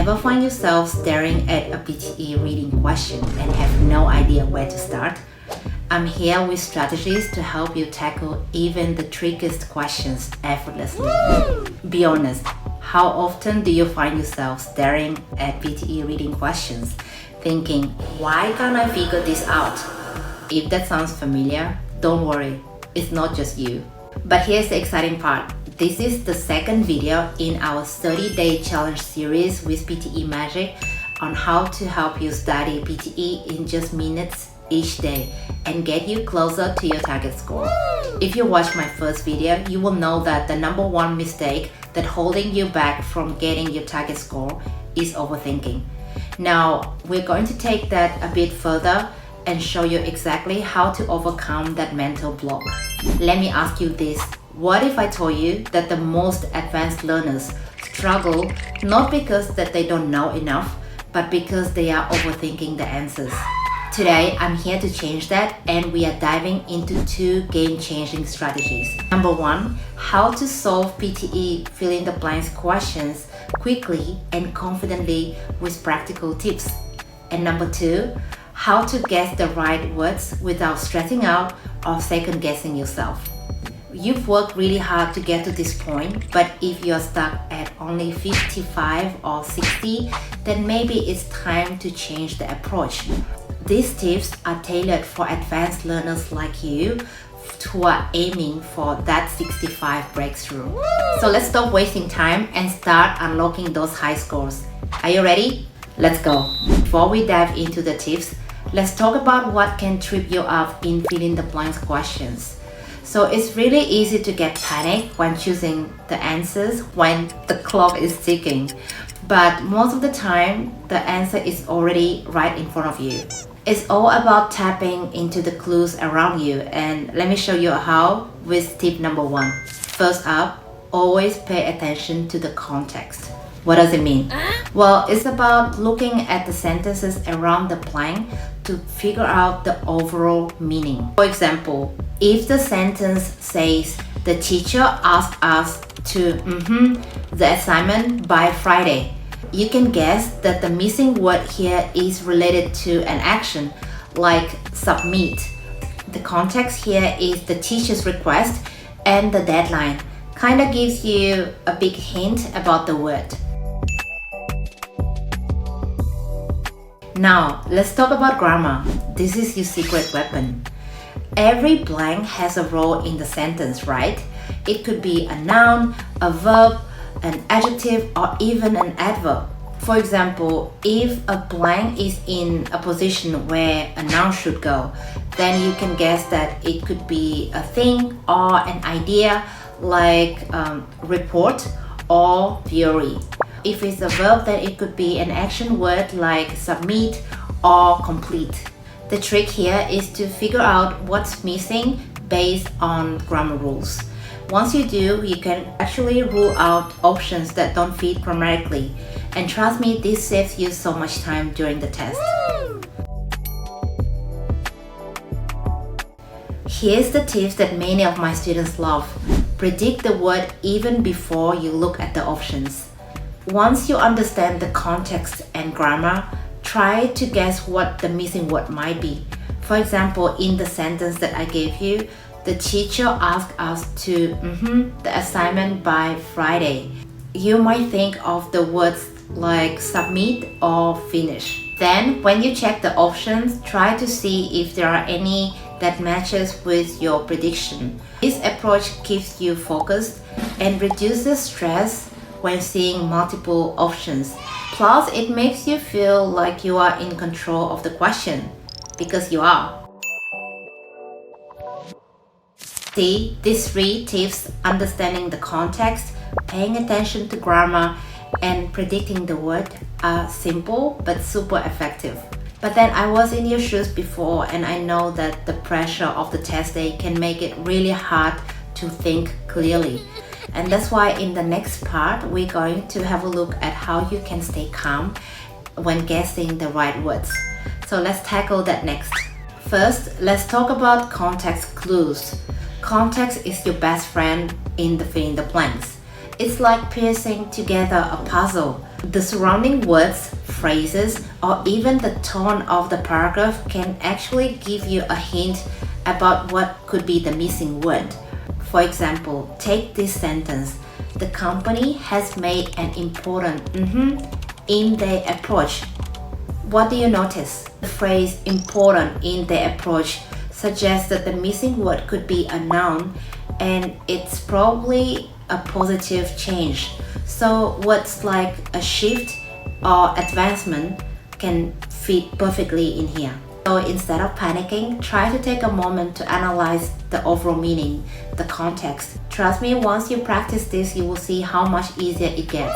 Ever find yourself staring at a PTE reading question and have no idea where to start? I'm here with strategies to help you tackle even the trickiest questions effortlessly. Be honest, how often do you find yourself staring at PTE reading questions, thinking, why can't I figure this out? If that sounds familiar, don't worry, it's not just you. But here's the exciting part. This is the second video in our 30-day challenge series with PTE Magic on how to help you study PTE in just minutes each day and get you closer to your target score. If you watched my first video, you will know that the number one mistake that holding you back from getting your target score is overthinking. Now, we're going to take that a bit further and show you exactly how to overcome that mental block. Let me ask you this. What if I told you that the most advanced learners struggle not because that they don't know enough, but because they are overthinking the answers? Today, I'm here to change that, and we are diving into two game-changing strategies. Number one, how to solve PTE fill-in-the-blanks questions quickly and confidently with practical tips. And number two, how to guess the right words without stressing out or second-guessing yourself. You've worked really hard to get to this point, but if you're stuck at only 55 or 60, then maybe it's time to change the approach. These tips are tailored for advanced learners like you who are aiming for that 65 breakthrough. So let's stop wasting time and start unlocking those high scores. Are you ready? Let's go. Before we dive into the tips, let's talk about what can trip you up in fill-in-the-blanks questions. So it's really easy to get panicked when choosing the answers when the clock is ticking. But most of the time, the answer is already right in front of you. It's all about tapping into the clues around you, and let me show you how with tip number one. First up, always pay attention to the context. What does it mean? Well, it's about looking at the sentences around the blank to figure out the overall meaning. For example, if the sentence says, the teacher asked us to the assignment by Friday, you can guess that the missing word here is related to an action like submit. The context here is the teacher's request, and the deadline kind of gives you a big hint about the word. Now, let's talk about grammar. This is your secret weapon. Every blank has a role in the sentence, right? It could be a noun, a verb, an adjective, or even an adverb. For example, if a blank is in a position where a noun should go, then you can guess that it could be a thing or an idea like report or theory. If it's a verb, then it could be an action word like submit or complete. The trick here is to figure out what's missing based on grammar rules. Once you do, you can actually rule out options that don't fit grammatically. And trust me, this saves you so much time during the test. Here's the tips that many of my students love. Predict the word even before you look at the options. Once you understand the context and grammar, try to guess what the missing word might be. For example, in the sentence that I gave you, the teacher asked us to the assignment by Friday. You might think of the words like submit or finish. Then, when you check the options, try to see if there are any that matches with your prediction. This approach keeps you focused and reduces stress when seeing multiple options. Plus, it makes you feel like you are in control of the question, because you are. See, these three tips, understanding the context, paying attention to grammar, and predicting the word, are simple but super effective. But then I was in your shoes before, and I know that the pressure of the test day can make it really hard to think clearly. And that's why in the next part, we're going to have a look at how you can stay calm when guessing the right words. So let's tackle that next. First, let's talk about context clues. Context is your best friend in the fill-in-the-blanks. It's like piecing together a puzzle. The surrounding words, phrases, or even the tone of the paragraph can actually give you a hint about what could be the missing word. For example, take this sentence. The company has made an important in their approach. What do you notice? The phrase important in their approach suggests that the missing word could be a noun, and it's probably a positive change. So words like a shift or advancement can fit perfectly in here. So instead of panicking, try to take a moment to analyze the overall meaning, the context. Trust me, once you practice this, you will see how much easier it gets.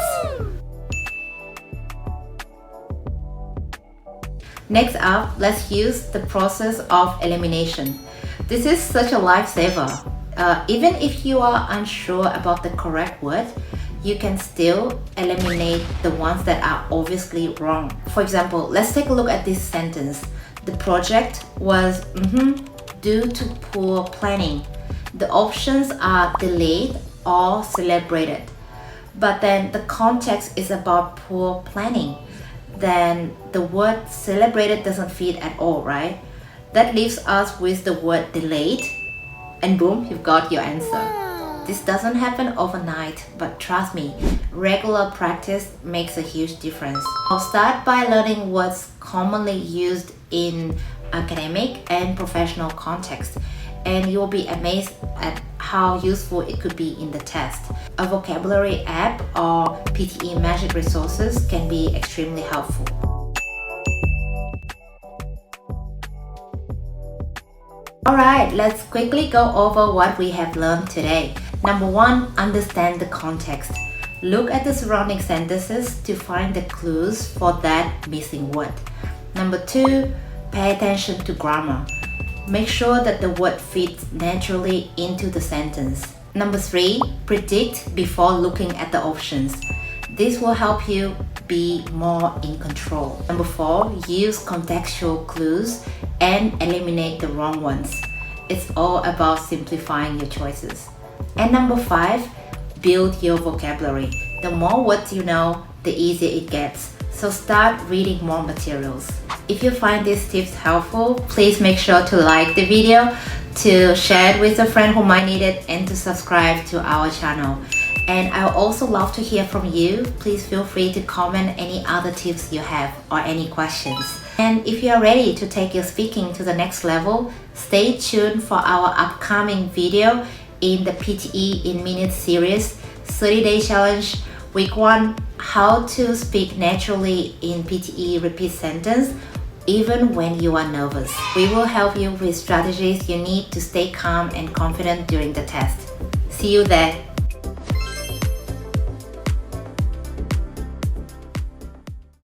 Next up, let's use the process of elimination. This is such a lifesaver. Even if you are unsure about the correct word, you can still eliminate the ones that are obviously wrong. For example, let's take a look at this sentence. The project was due to poor planning. The options are delayed or celebrated. But then the context is about poor planning. Then the word celebrated doesn't fit at all, right? That leaves us with the word delayed, and boom, you've got your answer. This doesn't happen overnight, but trust me, regular practice makes a huge difference. I'll start by learning words commonly used in academic and professional context, and you'll be amazed at how useful it could be in the test. A vocabulary app or PTE Magic resources can be extremely helpful. Alright, let's quickly go over what we have learned today. Number 1, understand the context. Look at the surrounding sentences to find the clues for that missing word. Number 2, pay attention to grammar. Make sure that the word fits naturally into the sentence. Number 3, predict before looking at the options. This will help you be more in control. Number 4, use contextual clues and eliminate the wrong ones. It's all about simplifying your choices. And number 5, build your vocabulary. The more words you know, the easier it gets. So start reading more materials. If you find these tips helpful, please make sure to like the video, to share it with a friend who might need it, and to subscribe to our channel. And I would also love to hear from you. Please feel free to comment any other tips you have or any questions. And if you are ready to take your speaking to the next level, stay tuned for our upcoming video in the PTE in Minutes series, 30-day challenge, week 1, how to speak naturally in PTE repeat sentence even when you are nervous. We will help you with strategies you need to stay calm and confident during the test. See you there.